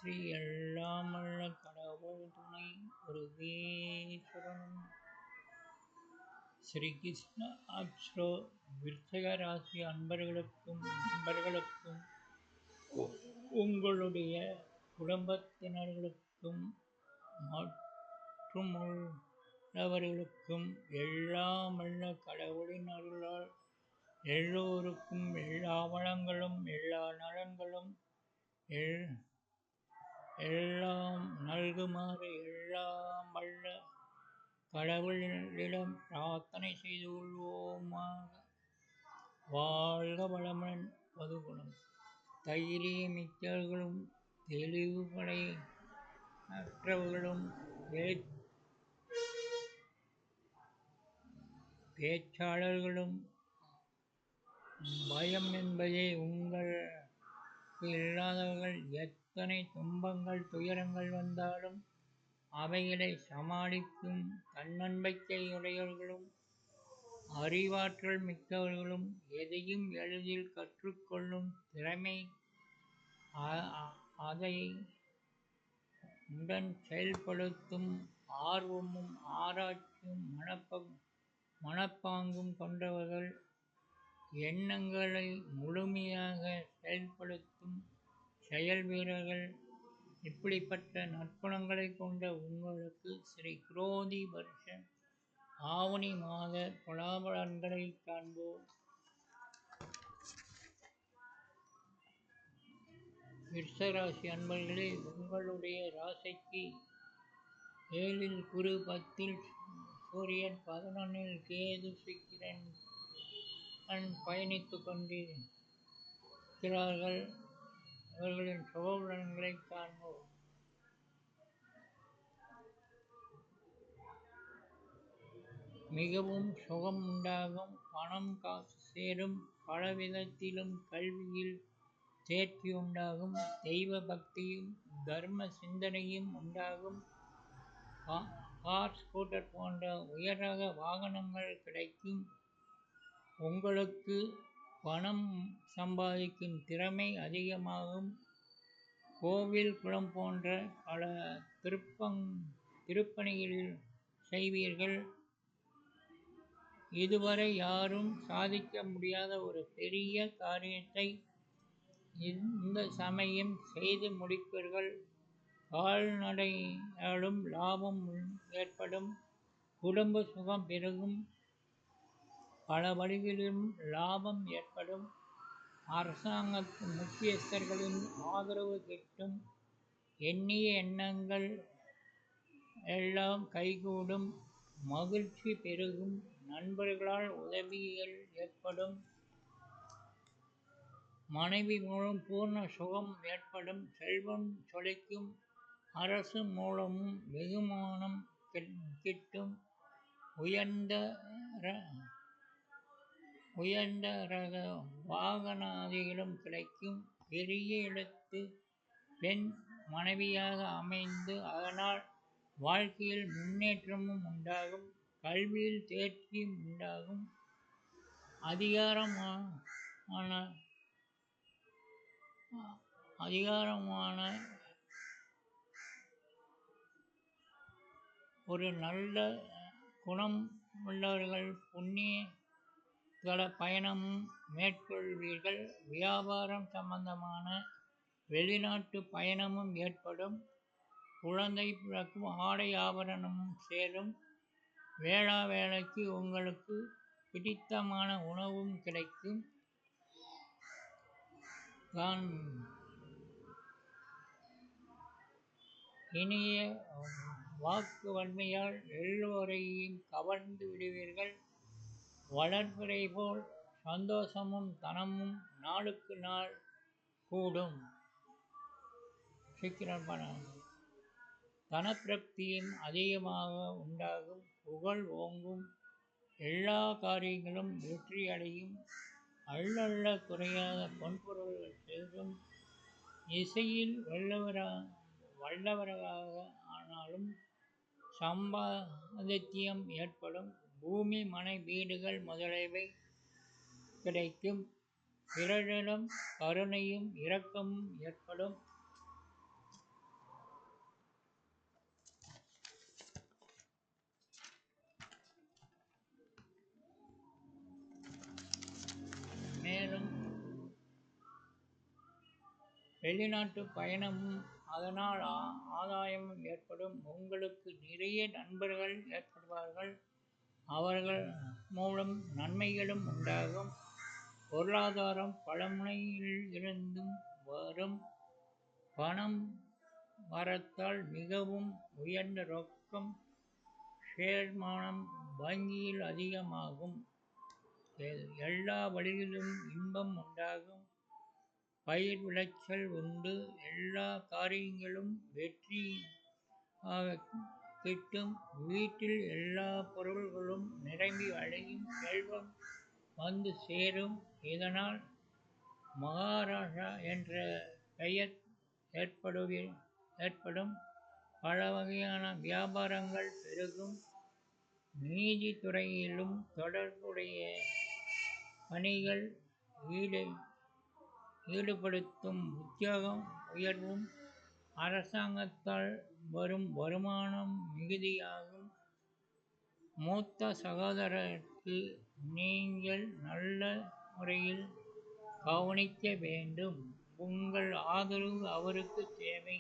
போற்றி எல்லாமல்ல கடவுள் துணை ஒரு ஈஸ்வரனும். ஸ்ரீ கிருஷ்ண அக்ஷோ விருச்சிக ராசி அன்பர்களுக்கும் நண்பர்களுக்கும் உங்களுடைய குடும்பத்தினர்களுக்கும் மற்றும் உள்ளவர்களுக்கும் எல்லாமல்ல கடவுளின் அருளால் எல்லோருக்கும் எல்லா வளங்களும் எல்லா நலன்களும் எல்லாம் நல்குமாறு எல்லாம் வல்ல கடவுளிடம் பிரார்த்தனை செய்து கொள்வோமாக. வாழ்க வளமுடன். பதுகுணம் தைரியமிக்கவர்களும் தெளிவு படையற்றவர்களும் பேச்சாளர்களும் பயம் என்பதே உங்களுக்கு இல்லாதவர்கள். எத்தனை துன்பங்கள் துயரங்கள் வந்தாலும் அவைகளை சமாளிக்கும் தன்னம்பிக்கையுடையவர்களும் அறிவாற்றல் மிக்கவர்களும் எதையும் எளிதில் கற்றுக்கொள்ளும் திறமை அதை உடன் செயல்படுத்தும் ஆர்வமும் ஆராய்ச்சியும் மனப்பாங்கும் கொண்டவர்கள், எண்ணங்களை முழுமையாக செயல்படுத்தும் செயல் வீரர்கள். இப்படிப்பட்ட நற்குணங்களை கொண்ட உங்களுக்கு ஸ்ரீ குரோதி வருஷ ஆவணி மாத பலாபலன்களை காண்போம். விருச்சிகராசி அன்பர்களே, உங்களுடைய ராசிக்கு 7இல் குரு, 10இல் சூரியன், 11இல் கேது சுக்கிரன் பயணித்துக் கொண்டிருக்கிறார்கள். இவர்களின் சுபபலன்களை காண்போம். மிகவும் சுகம் உண்டாகும், பணம் காசு சேரும், பலவிதத்திலும் கல்வியில் தேர்ச்சி உண்டாகும், தெய்வ பக்தியும் தர்ம சிந்தனையும் உண்டாகும், கார் ஸ்கூட்டர் போன்ற உயர்ரக வாகனங்கள் கிடைக்கும், உங்களுக்கு பணம் சம்பாதிக்கும் திறமை அதிகமாகும், கோவில் குளம் போன்ற பல திருப்பணிகளில் செய்வீர்கள். இதுவரை யாரும் சாதிக்க முடியாத ஒரு பெரிய காரியத்தை இந்த சமயம் செய்து முடிப்பீர்கள். கால்நடையாலும் லாபம் ஏற்படும், குடும்ப சுகம் பெருகும், பல வழிகளிலும் லாபம் ஏற்படும், அரசாங்க முக்கியஸ்தர்களின் ஆதரவு கிட்டும், எண்ணிய எண்ணங்கள் எல்லாம் கைகூடும், மகிழ்ச்சி பெருகும், நண்பர்களால் உதவிகள் ஏற்படும், மனைவி மூலம் பூர்ண சுகம் ஏற்படும், செல்வம் சொலிக்கும், அரசு மூலமும் வெகுமானம் கிட்டும், உயர்ந்த ரக வாகனாதிகளும் கிடைக்கும், பெரிய இடத்து பெண் மனைவியாக அமைந்து அதனால் வாழ்க்கையில் முன்னேற்றமும் உண்டாகும், கல்வியில் தேர்ச்சியும் உண்டாகும், அதிகாரமான ஒரு நல்ல குணம் உள்ளவர்கள், புண்ணிய தல பயணமும் மேற்கொள்வீர்கள், வியாபாரம் சம்பந்தமான வெளிநாட்டு பயணமும் ஏற்படும், குழந்தை பிறக்கும், ஆடை ஆபரணமும் சேரும், வேலைக்கு உங்களுக்கு பிடித்தமான உணவும் கிடைக்கும், தான் இனிய வாக்கு வன்மையால் எல்லோரையும் கவர்ந்து விடுவீர்கள், வளர்பிறை போல் சந்தோஷமும் தனமும் நாளுக்கு நாள் கூடும், தனப்பிரப்தியும் அதிகமாக உண்டாகும், புகழ் ஓங்கும், எல்லா காரியங்களும் வெற்றி அடையும், அள்ளல்ல குறையாத பொன்பொருள்கள் சேரும், இசையில் வல்லவராக ஆனாலும் சம்பாதித்தியம் ஏற்படும், பூமி மனை வீடுகள் முதலியவை கிடைக்கும், பிறரிடம் கருணையும் இரக்கமும் ஏற்படும், வெளிநாட்டு பயணமும் அதனால் ஆதாயமும் ஏற்படும். உங்களுக்கு நிறைய நண்பர்கள் ஏற்படுவார்கள். அவர்கள் மூலம் நன்மைகளும் உண்டாகும். பொருளாதாரம் பல முனையில் இருந்தும் வரும். பணம் வரத்தால் மிகவும் உயர்ந்த ரொக்கம் சேர்மானம் வங்கியில் அதிகமாகும். எல்லா வழிகளிலும் இன்பம் உண்டாகும். பயிர் விளைச்சல் உண்டு. எல்லா காரியங்களும் வெற்றியாக கிட்டும். வீட்டில் எல்லா பொருள்களும் நிரம்பி வழியும். செல்வம் வந்து சேரும். இதனால் மகாராஜா என்ற பெயர் ஏற்படும். பல வகையான வியாபாரங்கள் பெருகும். நீதித்துறையிலும் தொடர்புடைய பணிகள் ஈடுபடுத்தும். உத்தியோகம் உயர்வும். அரசாங்கத்தால் வரும் வருமானம் மிகுதியாகும். மூத்த சகோதரருக்கு நீங்கள் நல்ல முறையில் கவனிக்க வேண்டும். உங்கள் ஆதரவு அவருக்கு தேவை.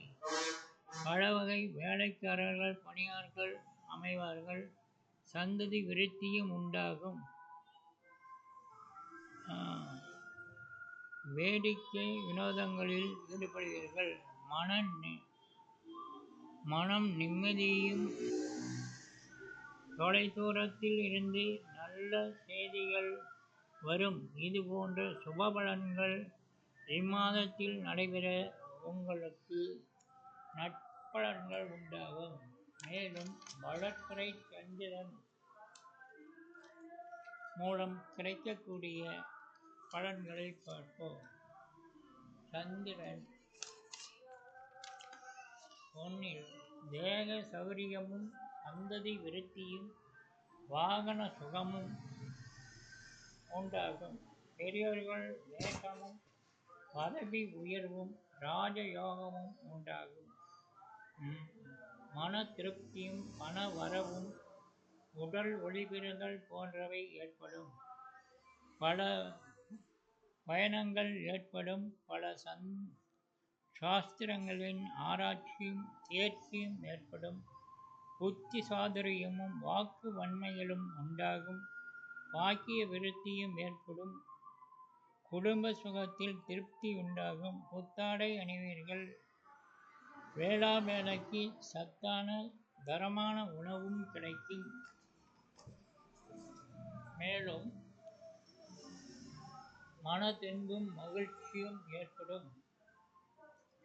பல வகை வேலைக்காரர்கள் பணியாளர்கள் அமைவார்கள். சந்ததி விருத்தியும் உண்டாகும். வேடிக்கை வினோதங்களில் ஈடுபடுவீர்கள். மனம் நிம்மதியும். தொலைதூரத்தில் இருந்து நல்ல செய்திகள் வரும். இதுபோன்ற சுபபலன்கள் இம்மாதத்தில் நடைபெற உங்களுக்கு நற்பலன்கள் உண்டாகும். மேலும் வளர்பிறை சந்திரன் மூலம் கிடைக்கக்கூடிய பலன்களை பார்ப்போம். சந்திரன் 1 தேக சௌரியமும் சந்ததி விருத்தியும் வாகன சுகமும் உண்டாகும். பெரியோர்கள் நேசமும் பதவி உயர்வும் ராஜயோகமும் உண்டாகும். மன திருப்தியும் பண வரவும் உடல் ஒளிபெறுதல் போன்றவை ஏற்படும். பல பயணங்கள் ஏற்படும். பல சாஸ்திரங்களின் ஆராய்ச்சியும் தேர்ச்சியும் ஏற்படும். புத்தி சாதுரியமும் வாக்கு வன்மைகளும் உண்டாகும். பாக்கிய விருத்தியும் ஏற்படும். குடும்ப சுகத்தில் திருப்தி உண்டாகும். புத்தாடை அணிவீர்கள். வேளாவேலைக்கு சத்தான தரமான உணவும் கிடைக்கும். மேலும் மனதென்பும் மகிழ்ச்சியும் ஏற்படும்.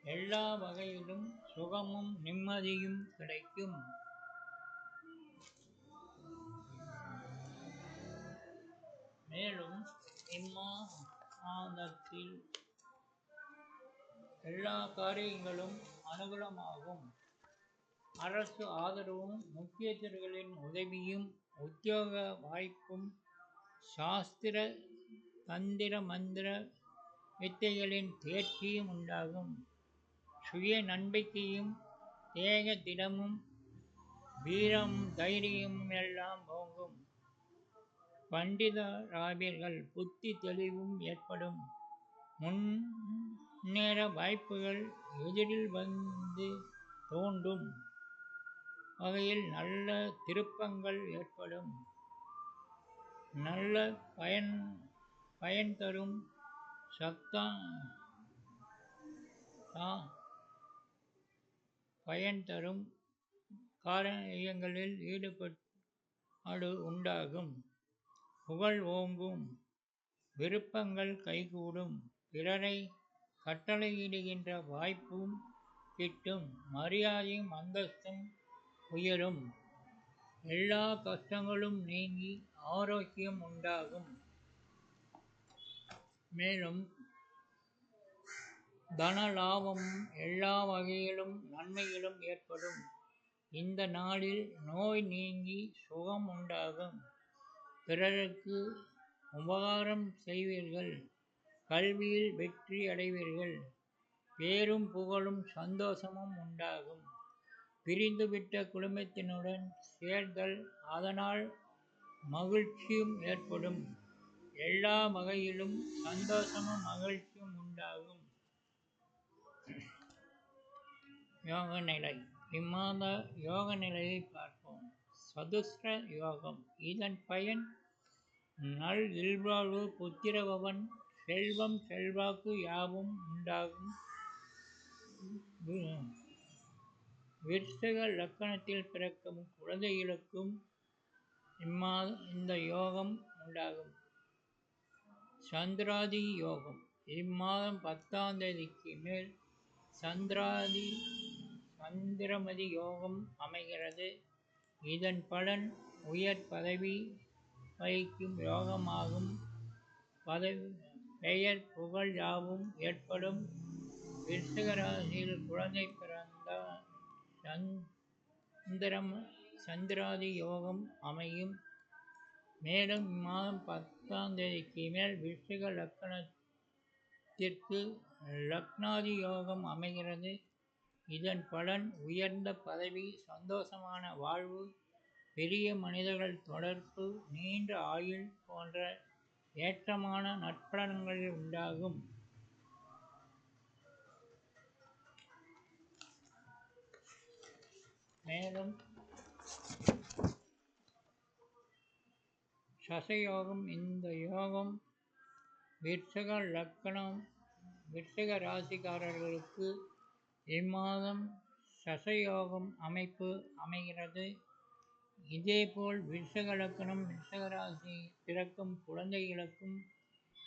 எல்லா வகையிலும் சுகமும் நிம்மதியும் கிடைக்கும். மேலும் இம்மாதத்தில் எல்லா காரியங்களும் அனுகூலமாகும். அரசு ஆதரவும் முக்கியஸ்தர்களின் உதவியும் உத்தியோக வாய்ப்பும் சாஸ்திர தந்திர மந்திர வித்தைகளின் தேர்ச்சியும் உண்டாகும். சுய நம்பிக்கையும் தேக திடமும் வீரமும் தைரியமும் எல்லாம் ஓங்கும். பண்டிதராவீர்கள். புத்தி தெளிவும் ஏற்படும். முன்னேற வாய்ப்புகள் எதிரில் வந்து தோன்றும் வகையில் நல்ல திருப்பங்கள் ஏற்படும். நல்ல பயன் தரும் காரியங்களில் ஈடுபாடு உண்டாகும். புகழ் ஓங்கும். விருப்பங்கள் கைகூடும். பிறரை கட்டளையிடுகின்ற வாய்ப்பும் கிட்டும். மரியாதையும் அந்தஸ்தும் உயரும். எல்லா கஷ்டங்களும் நீங்கி ஆரோக்கியம் உண்டாகும். மேலும் தன லாபமும் எல்லா வகையிலும் நன்மைகளும் ஏற்படும். இந்த நாளில் நோய் நீங்கி சுகம் உண்டாகும். பிறருக்கு உபகாரம் செய்வீர்கள். கல்வியில் வெற்றி அடைவீர்கள். பேரும் புகழும் சந்தோஷமும் உண்டாகும். பிரிந்துவிட்ட குடும்பத்தினுடன் சேர்தல். அதனால் மகிழ்ச்சியும் ஏற்படும். எல்லா வகையிலும் சந்தோஷமும் மகிழ்ச்சியும் உண்டாகும். யோக நிலை. இம்மாத யோக நிலையை பார்ப்போம். சதுஸ்ர யோகம். இதன் பயன் நல் இல்வாழ்வு, புத்திரபவன், செல்வம், செல்வாக்கு யாவும் உண்டாகும். விருச்சிக லக்கணத்தில் பிறக்கும் குழந்தைகளுக்கும் இந்த யோகம் உண்டாகும். சந்திராதி யோகம். இம்மாதம் 10ஆம் தேதிக்கு மேல் சந்திரமதி யோகம் அமைகிறது. இதன் பலன் உயர் பதவி வகிக்கும் யோகமாகும். பெயர் புகழ் யாவும் ஏற்படும். விருச்சிக ராசியில் குழந்தை பிறந்தால் சந்திராதி யோகம் அமையும். மேலும் இம்மாதம் 10ஆம் தேதிக்கு மேல் விருச்சிக லக்னத்திற்கு லக்னாதி யோகம் அமைகிறது. இதன் பலன் உயர்ந்த பதவி, சந்தோஷமான வாழ்வு, பெரிய மனிதர்கள் தொடர்பு, நீண்ட ஆயுள் போன்ற ஏற்றமான நற்பலன்கள் உண்டாகும். மேலும் சசயோகம். இந்த யோகம் விருச்சிக ராசிக்காரர்களுக்கு இம்மாதம் சசயோகம் அமைப்பு அமைகிறது. இதேபோல் விருச்சிக லக்னம், விருச்சிக ராசி பிறக்கும் குழந்தைகளுக்கும்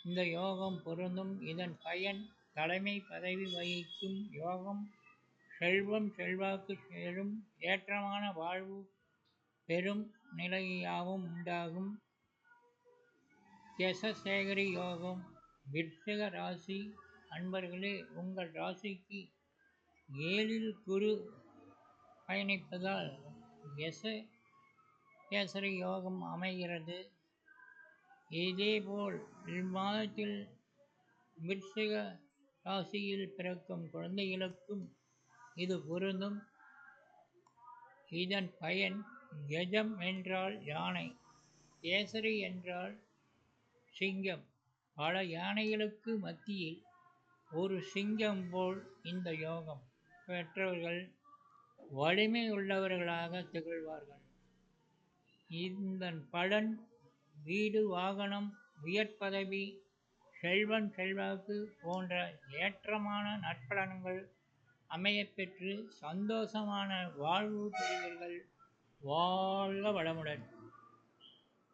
இந்த யோகம் பொருந்தும். இதன் பயன் தலைமை பதவி வகிக்கும் யோகம், செல்வம், செல்வாக்கு சேரும், ஏற்றமான வாழ்வு, பெரும் நிலையாவும் உண்டாகும். யசசேகரி யோகம். விருச்சிக ராசி அன்பர்களே, உங்கள் ராசிக்கு 7ல் குரு பயணிப்பதால் யசகேசரி யோகம் அமைகிறது. இதேபோல் இம்மாதத்தில் விருச்சிக ராசியில் பிறக்கும் குழந்தைகளுக்கும் இது பொருந்தும். இதன் பயன் கஜம் என்றால் யானை, கேசரி என்றால் சிங்கம். பல யானைகளுக்கு மத்தியில் ஒரு சிங்கம் போல் இந்த யோகம் பெற்றவர்கள் வலிமை உள்ளவர்களாக திகழ்வார்கள். இதன் பலன் வீடு, வாகனம், உயர் பதவி, செல்வம், செல்வாக்கு போன்ற ஏற்றமான நற்பலன்கள் அமையப்பெற்று சந்தோஷமான வாழ்வு பெறுவீர்கள். வாழ்க வளமுடன்.